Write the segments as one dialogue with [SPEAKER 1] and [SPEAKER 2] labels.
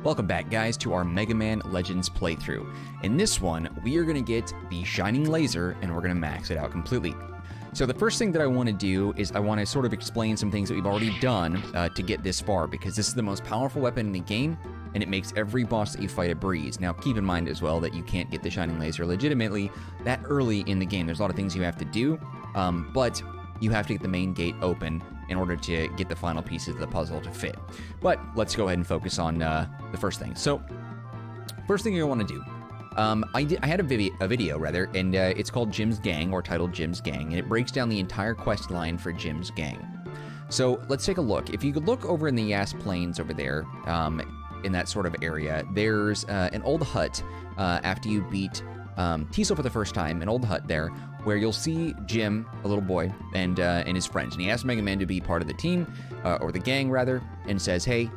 [SPEAKER 1] Welcome back, guys, to our Mega Man Legends playthrough. In this one, we are going to get the Shining Laser, and we're going to max it out completely. So the first thing that I want to do is I want to sort of explain some things that we've already done to get this far, because this is the most powerful weapon in the game, and it makes every boss that you fight a breeze. Now, keep in mind as well that you can't get the Shining Laser legitimately that early in the game. There's a lot of things you have to do, but you have to get the main gate open in order to get the final pieces of the puzzle to fit. But let's go ahead and focus on the first thing. So, first thing you're going to do, I had a video, and it's called Jim's Gang, or titled Jim's Gang, and it breaks down the entire quest line for Jim's Gang. So let's take a look. If you could look over in the Yas Plains over there, in that sort of area, there's an old hut after you beat Teasel for the first time, an old hut there, where you'll see Jim, a little boy, and his friends. And he asks Mega Man to be part of the team, or the gang rather, and says, hey,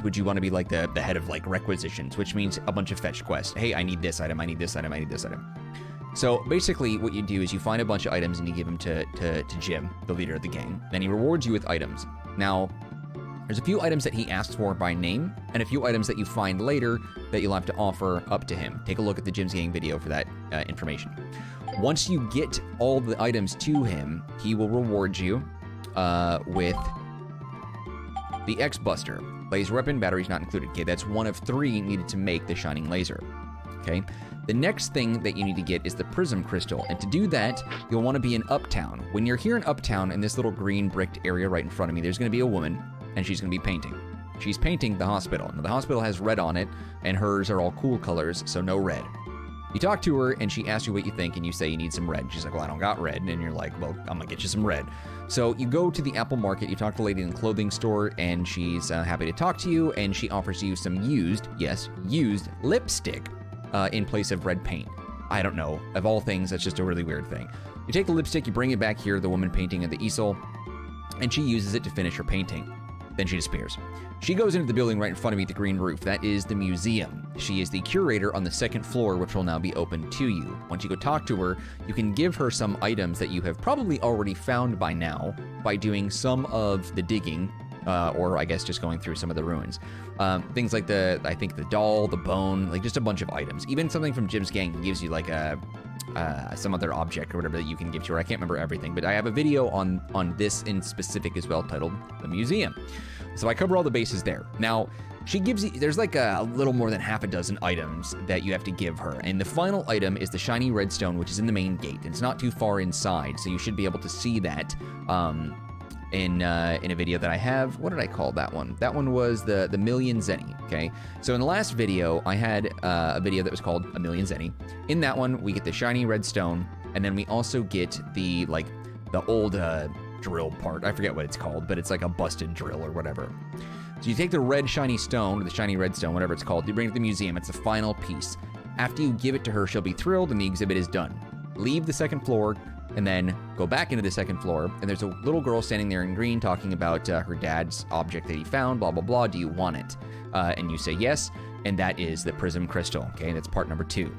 [SPEAKER 1] would you want to be like the head of like requisitions, which means a bunch of fetch quests. Hey, I need this item, I need this item, I need this item. So basically what you do is you find a bunch of items and you give them to Jim, the leader of the gang. Then he rewards you with items. Now, there's a few items that he asks for by name, and a few items that you find later that you'll have to offer up to him. Take a look at the Jim's Gang video for that information. Once you get all the items to him, he will reward you with the X-Buster. Laser weapon, batteries not included. Okay, that's one of 3 needed to make the Shining Laser. Okay, the next thing that you need to get is the Prism Crystal, and to do that, you'll want to be in Uptown. When you're here in Uptown, in this little green bricked area right in front of me, there's going to be a woman, and she's going to be painting. She's painting the hospital. Now, the hospital has red on it, and hers are all cool colors, so no red. You talk to her, and she asks you what you think, and you say you need some red. She's like, well, I don't got red. And you're like, well, I'm gonna get you some red. So you go to the Apple Market, you talk to the lady in the clothing store, and she's happy to talk to you, and she offers you some used lipstick in place of red paint. I don't know. Of all things, that's just a really weird thing. You take the lipstick, you bring it back here, the woman painting at the easel, and she uses it to finish her painting. Then she disappears. She goes into the building right in front of me, the green roof. That is the museum. She is the curator on the 2nd floor, which will now be open to you. Once you go talk to her, you can give her some items that you have probably already found by now by doing some of the digging, or I guess just going through some of the ruins. Things like I think the doll, the bone, like just a bunch of items. Even something from Jim's Gang gives you like some other object or whatever that you can give to her. I can't remember everything, but I have a video on this in specific as well, titled The Museum. So I cover all the bases there. Now, she gives you, there's like a little more than half a dozen items that you have to give her. And the final item is the shiny redstone, which is in the main gate. And it's not too far inside, so you should be able to see that in a video that I have. What did I call that one? That one was the Million Zenny, okay? So in the last video, I had a video that was called A Million Zenny. In that one, we get the shiny redstone, and then we also get the old drill part. I forget what it's called, but it's like a busted drill or whatever. So you take the red shiny stone, or the shiny redstone, whatever it's called, you bring it to the museum. It's the final piece. After you give it to her, she'll be thrilled, and the exhibit is done. Leave the 2nd floor, and then go back into the 2nd floor, and there's a little girl standing there in green talking about her dad's object that he found, blah, blah, blah. Do you want it? And you say yes, and that is the Prism Crystal, okay? That's part number 2.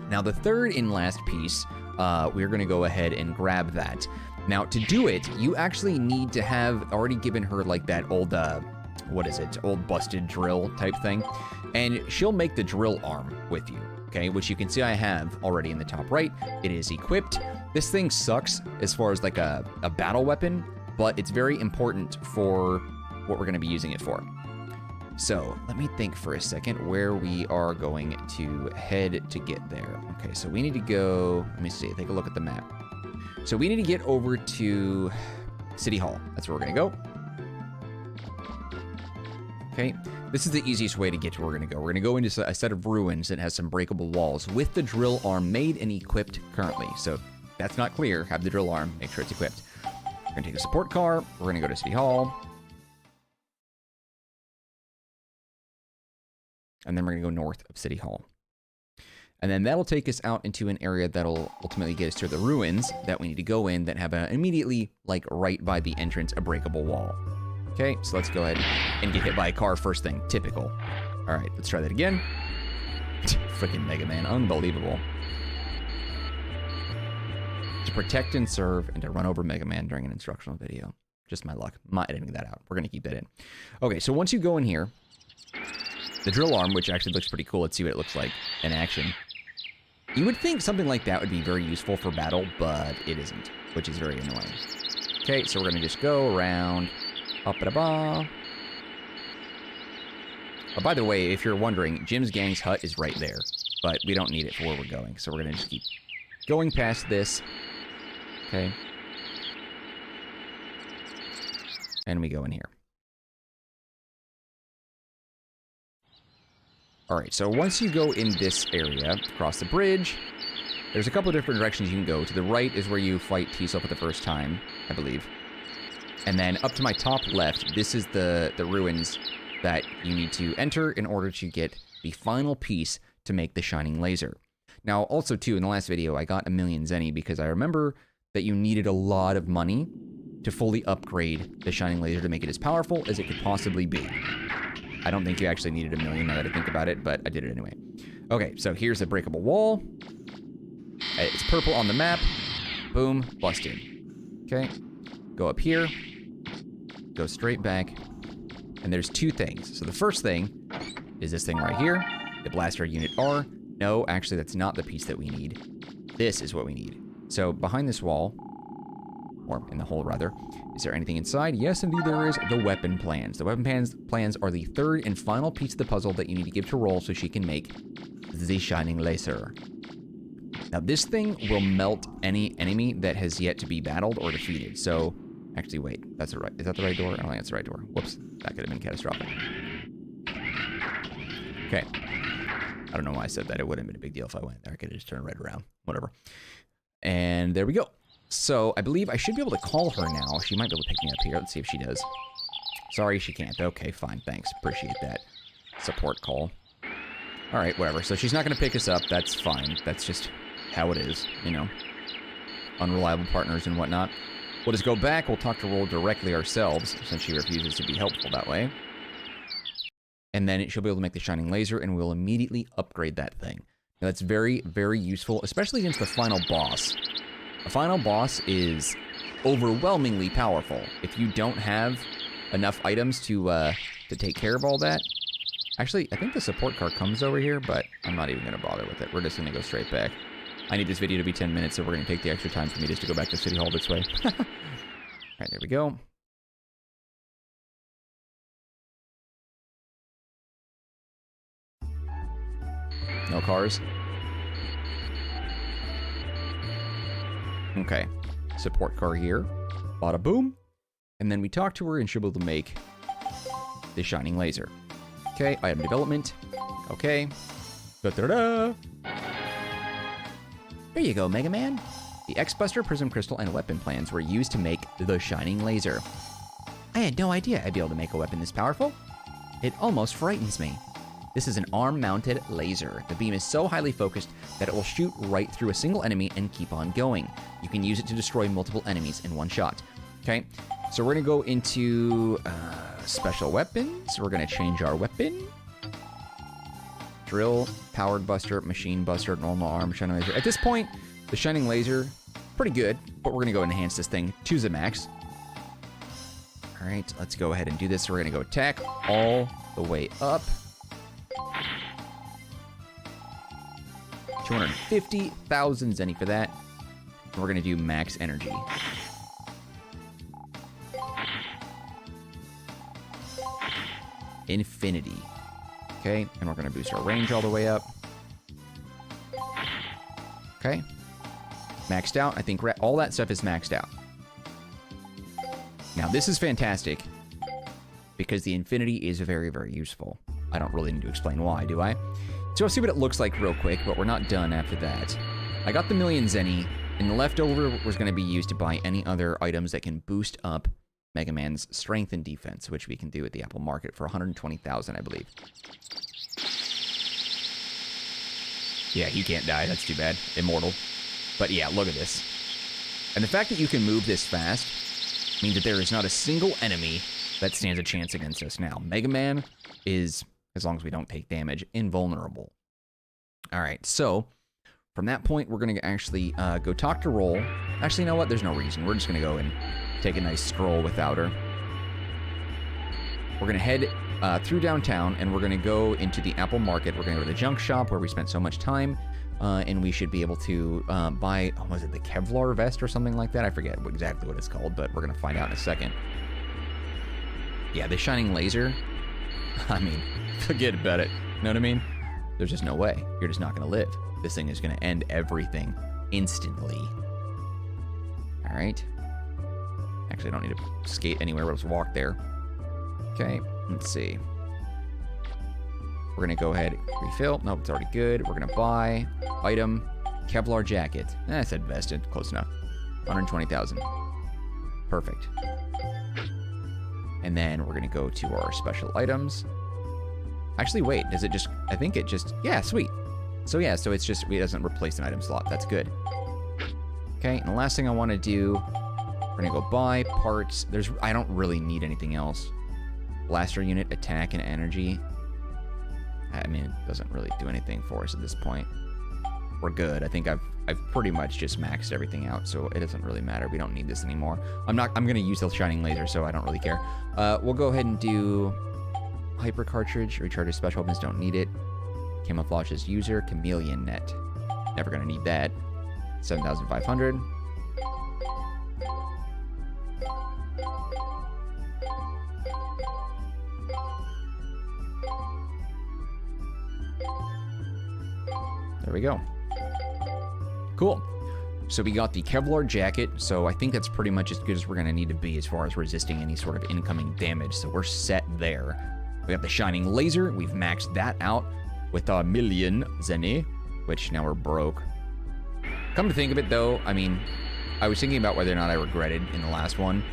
[SPEAKER 1] Now, the 3rd and last piece, we're going to go ahead and grab that. Now, to do it, you actually need to have already given her like that old, old busted drill type thing, and she'll make the drill arm with you, okay? Which you can see I have already in the top right. It is equipped. This thing sucks as far as like a battle weapon, but it's very important for what we're going to be using it for. So let me think for a second where we are going to head to get there. Okay, so we need to go, let me see, take a look at the map. So we need to get over to City Hall. That's where we're going to go. Okay, this is the easiest way to get to where we're going to go. We're going to go into a set of ruins that has some breakable walls with the drill arm made and equipped currently. So if that's not clear, have the drill arm, make sure it's equipped. We're going to take a support car. We're going to go to City Hall. And then we're going to go north of City Hall. And then that'll take us out into an area that'll ultimately get us to the ruins that we need to go in that have immediately, like right by the entrance, a breakable wall. Okay, so let's go ahead and get hit by a car first thing. Typical. All right, let's try that again. Freaking Mega Man, unbelievable. To protect and serve, and to run over Mega Man during an instructional video. Just my luck. I'm not editing that out. We're going to keep that in. Okay, so once you go in here, the drill arm, which actually looks pretty cool. Let's see what it looks like in action. You would think something like that would be very useful for battle, but it isn't, which is very annoying. Okay, so we're going to just go around. Up-a-da-ba. Oh, by the way, if you're wondering, Jim's gang's hut is right there, but we don't need it for where we're going, so we're going to just keep going past this. Okay. And we go in here. Alright, so once you go in this area, across the bridge, there's a couple of different directions you can go. To the right is where you fight T-Cell for the first time, I believe. And then up to my top left, this is the ruins that you need to enter in order to get the final piece to make the Shining Laser. Now, also, too, in the last video, I got 1,000,000 Zenny because I remember that you needed a lot of money to fully upgrade the Shining Laser to make it as powerful as it could possibly be. I don't think you actually needed 1,000,000 now that I think about it, but I did it anyway. Okay, so here's the breakable wall. It's purple on the map. Boom, busted. Okay, go up here. Go straight back. And there's two things. So the first thing is this thing right here. The blaster unit R. No, actually that's not the piece that we need. This is what we need. So behind this wall, or in the hole rather, is there anything inside? Yes, indeed there is. The weapon plans. The weapon plans are the third and final piece of the puzzle that you need to give to Roll so she can make the Shining Laser. Now this thing will melt any enemy that has yet to be battled or defeated. So, actually wait, is that the right door? I don't think that's the right door. Whoops, that could have been catastrophic. Okay. I don't know why I said that. It wouldn't have been a big deal if I went there. I could have just turned right around. Whatever. And there we go. So, I believe I should be able to call her now. She might be able to pick me up here. Let's see if she does. Sorry, she can't. Okay, fine. Thanks. Appreciate that. Support call. Alright, whatever. So, she's not going to pick us up. That's fine. That's just how it is, you know. Unreliable partners and whatnot. We'll just go back. We'll talk to Roll directly ourselves, since she refuses to be helpful that way. And then she'll be able to make the Shining Laser, and we'll immediately upgrade that thing. Now, that's very, very useful, especially against the final boss. The final boss is overwhelmingly powerful. If you don't have enough items to take care of all that. Actually, I think the support car comes over here, but I'm not even going to bother with it. We're just going to go straight back. I need this video to be 10 minutes, so we're going to take the extra time for me just to go back to City Hall this way. Alright, there we go. No cars. Okay. Support car here. Bada boom. And then we talk to her and she'll be able to make the Shining Laser. Okay, item development. Okay. Da-da-da! There you go, Mega Man. The X-Buster, Prism Crystal, and weapon plans were used to make the Shining Laser. I had no idea I'd be able to make a weapon this powerful. It almost frightens me. This is an arm-mounted laser. The beam is so highly focused that it will shoot right through a single enemy and keep on going. You can use it to destroy multiple enemies in one shot. Okay, so we're gonna go into special weapons. We're gonna change our weapon. Drill, powered buster, machine buster, normal arm, shining laser. At this point, the Shining Laser, pretty good, but we're gonna go enhance this thing to the max. All right, let's go ahead and do this. We're gonna go attack all the way up. 250,000 Zenny for that. And we're gonna do max energy. Infinity. Okay, and we're gonna boost our range all the way up. Okay. Maxed out. I think all that stuff is maxed out. Now, this is fantastic because the infinity is very, very useful. I don't really need to explain why, do I? So I'll see what it looks like real quick, but we're not done after that. I got the 1,000,000 Zenny, and the leftover was going to be used to buy any other items that can boost up Mega Man's strength and defense, which we can do at the Apple Market for 120,000, I believe. Yeah, he can't die. That's too bad. Immortal. But yeah, look at this. And the fact that you can move this fast means that there is not a single enemy that stands a chance against us now. Mega Man is, as long as we don't take damage, invulnerable. All right, so from that point, we're going to actually go talk to Roll. Actually, you know what? There's no reason. We're just going to go and take a nice stroll without her. We're going to head through downtown, and we're going to go into the Apple Market. We're going to go to the junk shop where we spent so much time, and we should be able to buy, was it the Kevlar vest or something like that? I forget exactly what it's called, but we're going to find out in a second. Yeah, the shining laser. I mean, forget about it. You know what I mean? There's just no way. You're just not going to live. This thing is going to end everything instantly. All right. Actually, I don't need to skate anywhere. We'll just walk there. Okay, let's see. We're going to go ahead and refill. Nope, it's already good. We're going to buy item, Kevlar jacket. I said vested. Close enough. 120,000. Perfect. And then we're going to go to our special items. Actually, wait. Does it just... I think it just... Yeah, sweet. So yeah, so it's just... It doesn't replace an item slot. That's good. Okay, and the last thing I want to do... We're going to go buy parts. I don't really need anything else. Blaster unit, attack, and energy. I mean, it doesn't really do anything for us at this point. We're good. I think I've pretty much just maxed everything out, so it doesn't really matter. We don't need this anymore. I'm going to use the shining laser, so I don't really care. We'll go ahead and do hyper cartridge. Recharges special weapons, don't need it. Camouflages user, chameleon net. Never going to need that. 7,500. There we go. Cool. So we got the Kevlar jacket, so I think that's pretty much as good as we're going to need to be as far as resisting any sort of incoming damage, so we're set there. We have the shining laser. We've maxed that out with a million zenny, which now we're broke. Come to think of it, though, I mean, I was thinking about whether or not I regretted in the last one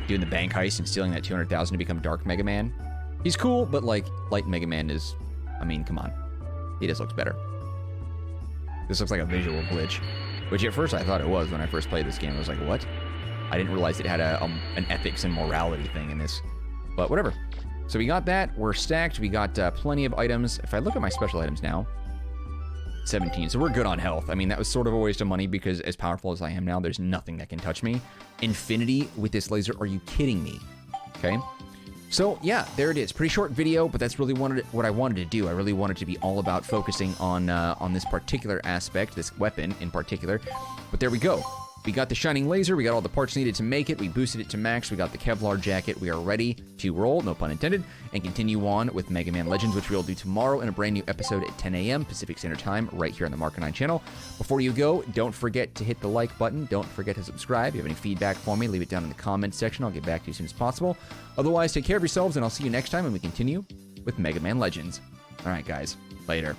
[SPEAKER 1] doing the bank heist and stealing that 200,000 to become Dark Mega Man. He's cool, but, like, Light Mega Man is... I mean, come on. He just looks better. This looks like a visual glitch, which at first I thought it was when I first played this game. I was like, what? I didn't realize it had an ethics and morality thing in this, but whatever. So we got that. We're stacked. We got plenty of items. If I look at my special items now, 17. So we're good on health. I mean, that was sort of a waste of money because as powerful as I am now, there's nothing that can touch me. Infinity with this laser. Are you kidding me? Okay. So yeah, there it is. Pretty short video, but that's really what I wanted to do. I really wanted to be all about focusing on this particular aspect, this weapon in particular. But there we go. We got the shining laser. We got all the parts needed to make it. We boosted it to max. We got the Kevlar jacket. We are ready to roll, no pun intended, and continue on with Mega Man Legends, which we'll do tomorrow in a brand new episode at 10 a.m. Pacific Standard Time right here on the Marcanine channel. Before you go, don't forget to hit the like button. Don't forget to subscribe. If you have any feedback for me, leave it down in the comments section. I'll get back to you as soon as possible. Otherwise, take care of yourselves, and I'll see you next time when we continue with Mega Man Legends. All right, guys. Later.